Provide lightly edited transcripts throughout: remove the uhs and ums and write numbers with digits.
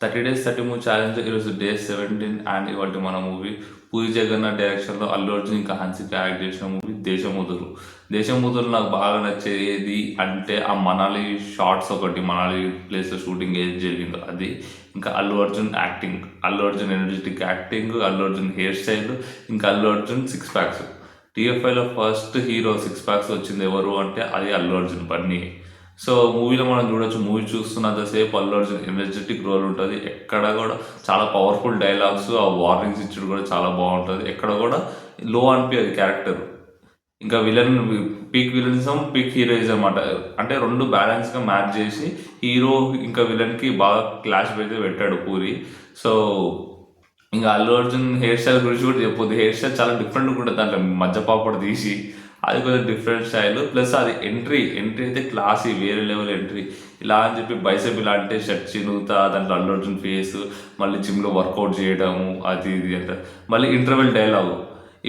30 days 30 movie challenge ఈరోజు day 17 and ఇవాళ మన మూవీ పూరి జగన్నాథ్ డైరెక్షన్లో అల్లు అర్జున్ ఇంకా హన్సిక యాక్ట్ చేసిన మూవీ దేశముదురు. దేశముదురు నాకు బాగా నచ్చేది అంటే ఆ మనాలి షార్ట్స్, ఒకటి మనాలి ప్లేస్లో షూటింగ్ ఏది జరిగిందో అది, ఇంకా Allu Arjun acting, Allu Arjun energetic acting, Allu Arjun hair style, ఇంకా అల్లు అర్జున్ సిక్స్ ప్యాక్స్. టీఎఫ్ఐలో ఫస్ట్ హీరో సిక్స్ ప్యాక్స్ వచ్చింది ఎవరు అంటే అది అల్లు అర్జున్ బన్నీ. సో మూవీలో మనం చూడొచ్చు, మూవీ చూస్తున్నంతసేపు అల్లు అర్జున్ ఎనర్జెటిక్ రోల్ ఉంటుంది. ఎక్కడ కూడా చాలా పవర్ఫుల్ డైలాగ్స్, ఆ వార్నింగ్స్ ఇచ్చుడు కూడా చాలా బాగుంటుంది. ఎక్కడ కూడా లో అనిపించదు క్యారెక్టర్. ఇంకా villain peak villainism, peak heroism అంటే రెండు బ్యాలెన్స్గా మ్యాచ్ చేసి హీరో ఇంకా విలన్కి బాగా క్లాష్ అయితే పెట్టాడు పూరి. సో ఇంకా అల్లు అర్జున్ హెయిర్ స్టైల్ గురించి కూడా చెప్పొద్దు. హెయిర్ స్టైల్ చాలా డిఫరెంట్గా ఉంటుంది, దాంట్లో మధ్య పాపడు తీసి అది కొంచెం డిఫరెంట్ స్టైల్. ప్లస్ అది ఎంట్రీ అయితే క్లాసీ, వేరే లెవెల్ ఎంట్రీ. ఇలా అని చెప్పి బైసెప్ ఇలా అంటే షర్ట్ చినుగుతా, దాంట్లో అల్లు అర్జున్ ఫేస్, మళ్ళీ జిమ్లో వర్కౌట్ చేయడము అది ఇది అంటే, మళ్ళీ ఇంటర్వెల్ డైలాగు,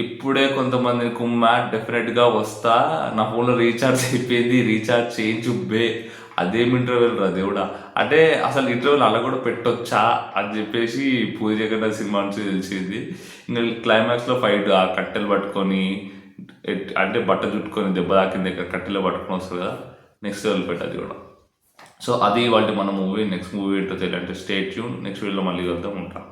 ఇప్పుడే కొంతమంది కుమ్మా డెఫినెట్గా వస్తా, నా ఫోన్లో రీఛార్జ్ అయిపోయింది, రీఛార్జ్ చేయించుబ్బే, అదేమి ఇంటర్వెల్ రా దేవుడా. అంటే అసలు ఇంటర్వెల్ అలా కూడా పెట్టొచ్చా అని చెప్పేసి పూరి జగన్నాథ్ సినిమా నుంచి తెలిసింది. ఇంకా క్లైమాక్స్లో ఫైట్, ఆ కట్టెలు పట్టుకొని అంటే బట్ట చుట్టుకొని దెబ్బ తాకిన దగ్గర కట్టెలో పట్టుకొని వస్తుంది కదా, నెక్స్ట్ లెవెల్ పెట్టది కూడా. సో అది వాళ్ళ మన మూవీ. నెక్స్ట్ మూవీ ఏంటో తెలియాలంటే స్టే ట్యూన్. నెక్స్ట్ వీడియోలో మళ్ళీ వెళ్దాం, ఉంటాం.